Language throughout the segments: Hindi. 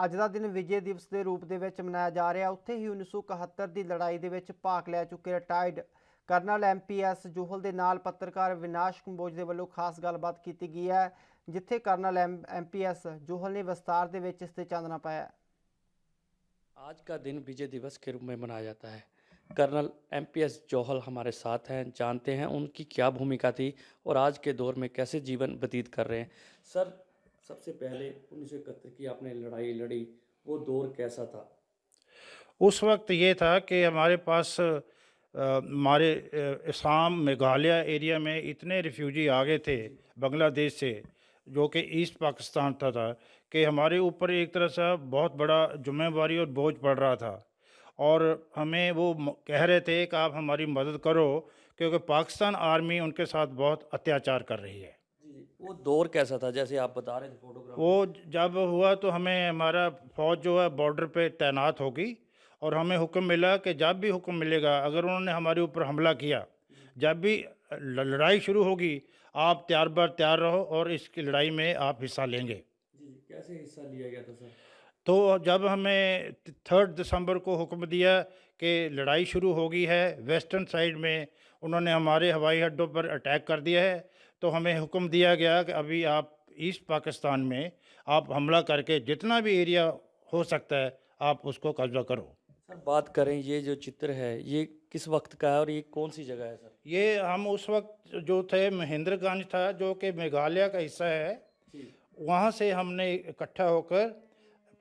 ਅੱਜ ਦਾ ਦਿਨ ਵਿਜੇ ਦਿਵਸ ਦੇ ਰੂਪ ਦੇ ਵਿੱਚ ਮਨਾਇਆ ਜਾ ਰਿਹਾ। ਉੱਥੇ ਹੀ 1971 ਦੀ ਲੜਾਈ ਦੇ ਵਿੱਚ ਭਾਗ ਲੈ ਚੁੱਕੇ ਰਿਟਾਇਰਡ ਕਰਨਲ MPS ਜੋਹਲ ਦੇ ਨਾਲ ਪੱਤਰਕਾਰ ਵਿਨਾਸ਼ ਕੰਬੋਜ ਦੇ ਵੱਲੋਂ ਖਾਸ ਗੱਲਬਾਤ ਕੀਤੀ ਗਈ ਹੈ, ਜਿੱਥੇ ਕਰਨਲ MPS ਜੋਹਲ ने विस्तार ਦੇ ਵਿੱਚ ਇਸ ਤੇ ਚਾਨਣਾ ਪਾਇਆ। आज का दिन विजय दिवस के रूप में मनाया जाता है। कर्नल MPS जौहल हमारे साथ हैं, जानते हैं उनकी क्या भूमिका थी और आज के दौर में कैसे जीवन व्यतीत कर रहे हैं। सर, सबसे पहले 1971 की आपने लड़ाई लड़ी, वो दौर कैसा था? उस वक्त ये था कि हमारे पास हमारे असम मेघालय एरिया में इतने रिफ्यूजी आ गए थे बांग्लादेश से, जो कि ईस्ट पाकिस्तान था कि हमारे ऊपर एक तरह से बहुत बड़ा जिम्मेवारी और बोझ पड़ रहा था। और हमें वो कह रहे थे कि आप हमारी मदद करो, क्योंकि पाकिस्तान आर्मी उनके साथ बहुत अत्याचार कर रही है। जी, वो दौर कैसा था जैसे आप बता रहे थे फोटोग्राफ? वो जब हुआ तो हमें हमारा फ़ौज जो है बॉर्डर पे तैनात होगी और हमें हुक्म मिला कि जब भी हुक्म मिलेगा, अगर उन्होंने हमारे ऊपर हमला किया, जब भी लड़ाई शुरू होगी, आप तैयार बर तैयार रहो और इसकी लड़ाई में आप हिस्सा लेंगे। जी, कैसे हिस्सा लिया गया था सर? तो जब हमें 3 दिसंबर को हुक्म दिया कि लड़ाई शुरू हो गई है, वेस्टर्न साइड में उन्होंने हमारे हवाई अड्डों पर अटैक कर दिया है, तो हमें हुक्म दिया गया कि अभी आप ईस्ट पाकिस्तान में आप हमला करके जितना भी एरिया हो सकता है आप उसको कब्जा करो। सर, बात करें ये जो चित्र है ये किस वक्त का है और ये कौन सी जगह है सर? ये हम उस वक्त जो थे महेंद्रगंज था, जो कि मेघालय का हिस्सा है, जी, वहाँ से हमने इकट्ठा होकर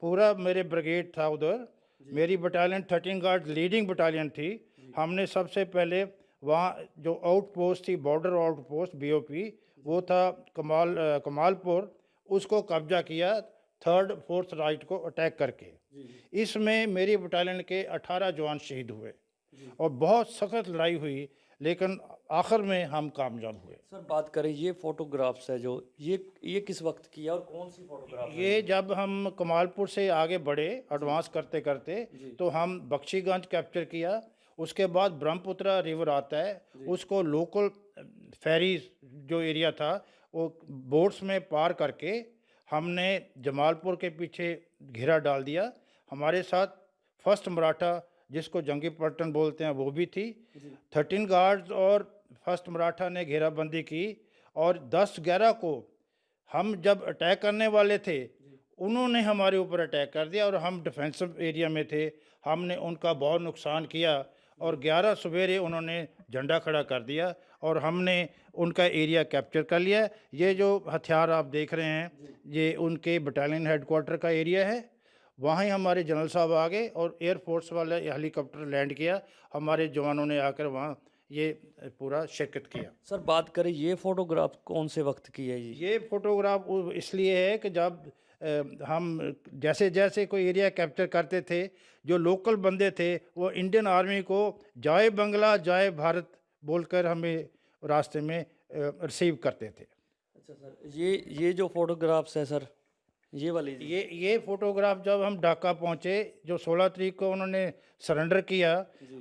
पूरा मेरे ब्रिगेड था उधर, मेरी बटालियन 13 गार्ड लीडिंग बटालियन थी। हमने सबसे पहले वहाँ जो आउटपोस्ट थी, बॉर्डर आउटपोस्ट BOP, वो था कमालपुर, उसको कब्जा किया 3rd 4th राइट को अटैक करके। इसमें मेरी बटालियन के 18 जवान शहीद हुए और बहुत सख्त लड़ाई हुई, लेकिन आखिर में हम कामयाब हुए। सर, बात करें ये फोटोग्राफ्स है जो ये किस वक्त की है और कौन सी फोटोग्राफ है? ये जब हम कमालपुर से आगे बढ़े एडवांस करते करते, तो हम बख्शीगंज कैप्चर किया। उसके बाद ब्रह्मपुत्र रिवर आता है, उसको लोकल फेरी जो एरिया था वो बोट्स में पार करके हमने जमालपुर के पीछे घेरा डाल दिया। हमारे साथ 1st मराठा, जिसको जंगी पलटन बोलते हैं, वो भी थी। 13 गार्ड्स और 1st मराठा ने घेराबंदी की और 10-11 को हम जब अटैक करने वाले थे, उन्होंने हमारे ऊपर अटैक कर दिया और हम डिफेंसिव एरिया में थे। हमने उनका बहुत नुकसान किया और 11 सवेरे उन्होंने झंडा खड़ा कर दिया और हमने उनका एरिया कैप्चर कर लिया। ये जो हथियार आप देख रहे हैं, ये उनके बटालियन हेडक्वार्टर का एरिया है। वहाँ ही हमारे जनरल साहब आ गए और एयरफोर्स वाला हेलीकॉप्टर लैंड किया। हमारे जवानों ने आकर वहाँ ये पूरा शिरकत किया। सर, बात करें ये फोटोग्राफ कौन से वक्त की है ये फोटोग्राफ इसलिए है कि जब हम जैसे जैसे कोई एरिया कैप्चर करते थे, जो लोकल बंदे थे वो इंडियन आर्मी को जय बंगला जय भारत बोलकर हमें रास्ते में रिसीव करते थे। अच्छा सर, ये जो फोटोग्राफ्स है सर, ये वाली ये फोटोग्राफ जब हम ढाका पहुंचे, जो 16 तारीख को उन्होंने सरेंडर किया,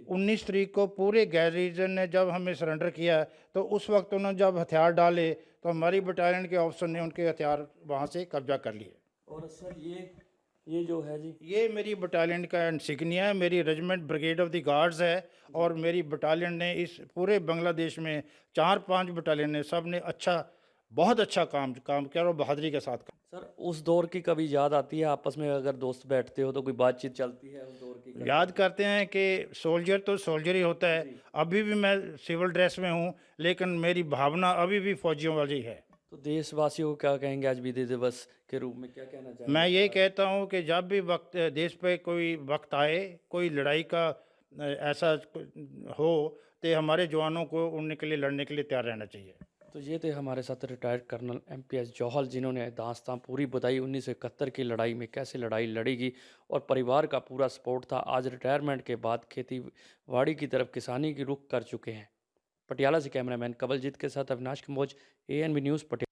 19 तारीख को पूरे गैरीजन ने जब हमें सरेंडर किया, तो उस वक्त उन्होंने जब हथियार डाले तो हमारी बटालियन के ऑफिसर ने उनके हथियार वहाँ से कब्जा कर लिए। और सर ये जो है जी, ये मेरी बटालियन का इंसिग्निया है, मेरी regiment brigade of the guards है। और मेरी बटालियन ने इस पूरे बांग्लादेश में 4-5 बटालियन ने सब ने बहुत अच्छा काम किया और बहादुरी के साथ काम। सर उस दौर की कभी याद आती है आपस में, अगर दोस्त बैठते हो तो कोई बातचीत चलती है उस दौर की? याद करते हैं कि सोल्जर तो सोल्जर ही होता है। अभी भी मैं सिविल ड्रेस में हूँ, लेकिन मेरी भावना अभी भी फौजियों वाली है। तो देशवासियों को क्या कहेंगे आज विजय दिवस के रूप में, क्या कहना चाहेंगे? मैं यही कहता हूँ कि जब भी वक्त देश पे कोई वक्त आए, कोई लड़ाई का ऐसा हो, तो हमारे जवानों को उनके के लिए लड़ने के लिए तैयार रहना चाहिए। तो ये थे हमारे साथ रिटायर्ड कर्नल MPS जौहल, जिन्होंने दास्तां पूरी बताई 1971 की लड़ाई में कैसे लड़ाई लड़ी गई और परिवार का पूरा सपोर्ट था। आज रिटायरमेंट के बाद खेती बाड़ी की तरफ किसानी की रुख कर चुके हैं। पटियाला से कैमरामैन कवलजीत के साथ अविनाश कंबोज, ANB न्यूज़ पटियाला।